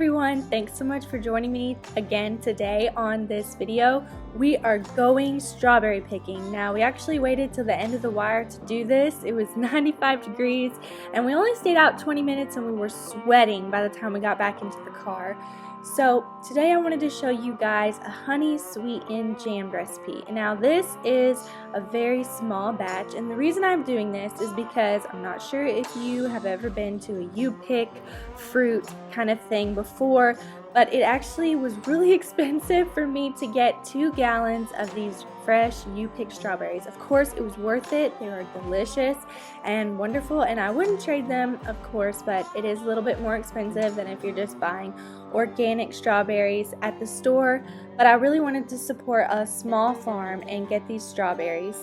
everyone, thanks so much for joining me again today on this video. We are going strawberry picking. Now, we actually waited till the end of the wire to do this. It was 95 degrees and we only stayed out 20 minutes and we were sweating by the time we got back into the car. So today I wanted to show you guys a honey sweetened jammed recipe. Now this is a very small batch, and the reason I'm doing this is because I'm not sure if you have ever been to a you pick fruit kind of thing before, but it actually was really expensive for me to get 2 gallons of these fresh you pick strawberries. Of course it was worth it. They are delicious and wonderful, and I wouldn't trade them, of course, but it is a little bit more expensive than if you're just buying organic strawberries at the store. But I really wanted to support a small farm and get these strawberries.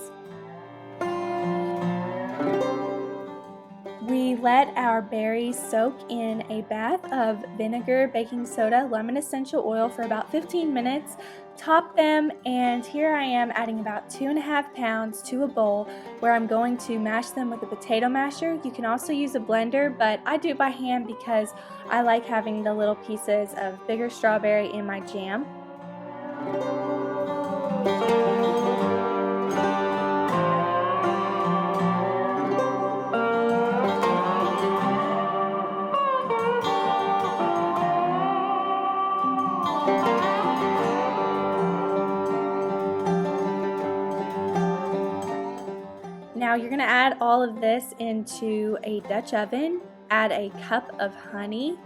We let our berries soak in a bath of vinegar, baking soda, lemon essential oil for about 15 minutes. Top them, and here I am adding about 2.5 pounds to a bowl where I'm going to mash them with a potato masher. You can also use a blender, but I do it by hand because I like having the little pieces of bigger strawberry in my jam. Now you're going to add all of this into a Dutch oven. Add a cup of honey.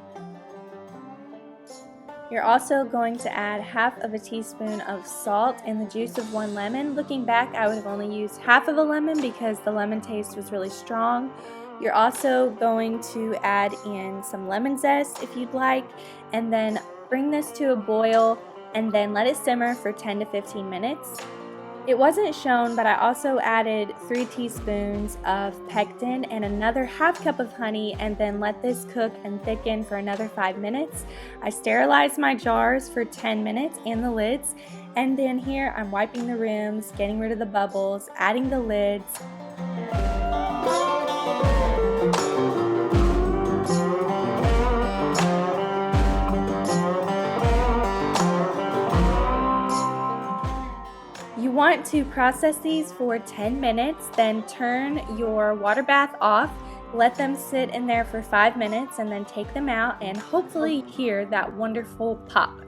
You're also going to add half of a teaspoon of salt and the juice of 1 lemon. Looking back, I would have only used half of a lemon because the lemon taste was really strong. You're also going to add in some lemon zest if you'd like, and then bring this to a boil and then let it simmer for 10 to 15 minutes. It wasn't shown, but I also added 3 teaspoons of pectin and another half cup of honey, and then let this cook and thicken for another 5 minutes. I sterilized my jars for 10 minutes and the lids, and then here I'm wiping the rims, getting rid of the bubbles, adding the lids. You want to process these for 10 minutes, then turn your water bath off, let them sit in there for 5 minutes, and then take them out and hopefully hear that wonderful pop.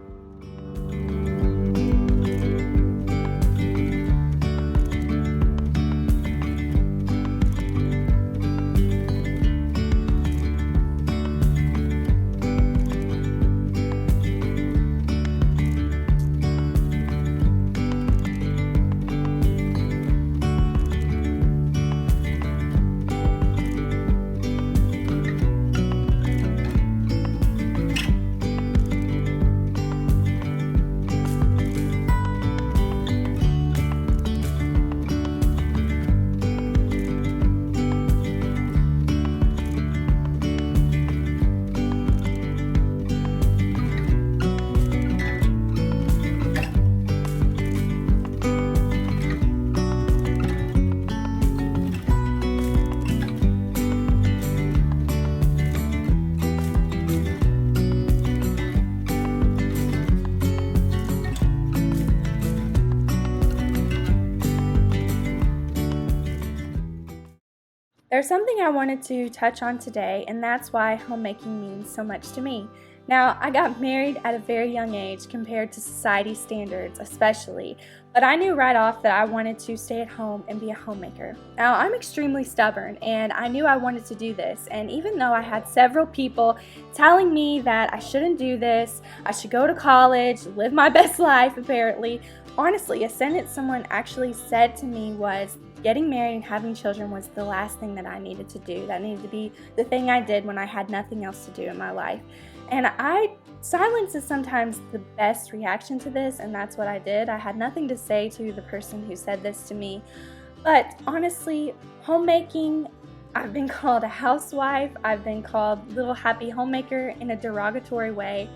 There's something I wanted to touch on today, and that's why homemaking means so much to me. Now, I got married at a very young age compared to society standards especially, but I knew right off that I wanted to stay at home and be a homemaker. Now, I'm extremely stubborn, and I knew I wanted to do this, and even though I had several people telling me that I shouldn't do this, I should go to college, live my best life apparently, honestly, a sentence someone actually said to me was, getting married and having children was the last thing that I needed to do. That needed to be the thing I did when I had nothing else to do in my life. And silence is sometimes the best reaction to this, and that's what I did. I had nothing to say to the person who said this to me. But honestly, homemaking, I've been called a housewife, I've been called little happy homemaker in a derogatory way,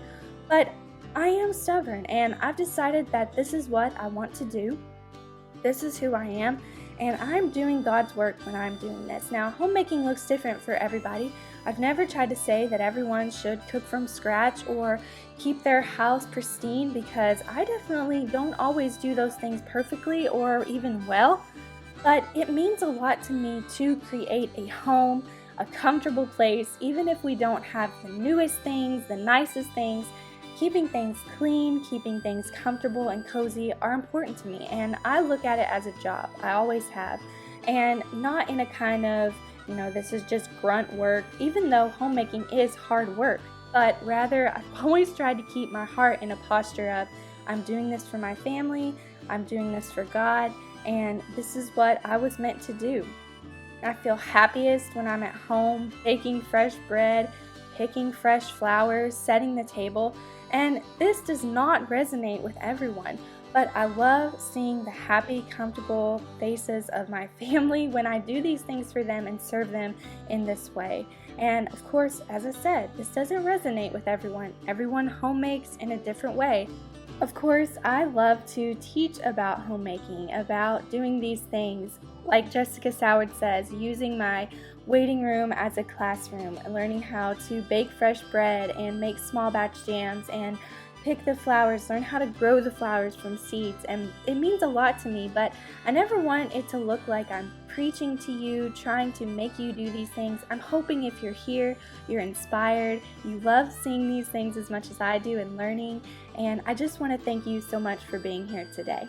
but I am stubborn, and I've decided that this is what I want to do. This is who I am, and I'm doing God's work when I'm doing this. Now, homemaking looks different for everybody. I've never tried to say that everyone should cook from scratch or keep their house pristine, because I definitely don't always do those things perfectly or even well. But it means a lot to me to create a home, a comfortable place, even if we don't have the newest things, the nicest things. Keeping things clean, keeping things comfortable and cozy are important to me, and I look at it as a job. I always have. And not in a kind of, this is just grunt work, even though homemaking is hard work. But rather, I've always tried to keep my heart in a posture of, I'm doing this for my family, I'm doing this for God, and this is what I was meant to do. I feel happiest when I'm at home baking fresh bread, picking fresh flowers, setting the table. And this does not resonate with everyone, but I love seeing the happy, comfortable faces of my family when I do these things for them and serve them in this way. And of course, as I said, this doesn't resonate with everyone. Everyone homemakes in a different way. Of course, I love to teach about homemaking, about doing these things. Like Jessica Soward says, using my waiting room as a classroom, learning how to bake fresh bread and make small batch jams and pick the flowers, learn how to grow the flowers from seeds. And it means a lot to me, but I never want it to look like I'm preaching to you, trying to make you do these things. I'm hoping if you're here, you're inspired, you love seeing these things as much as I do and learning. And I just want to thank you so much for being here today.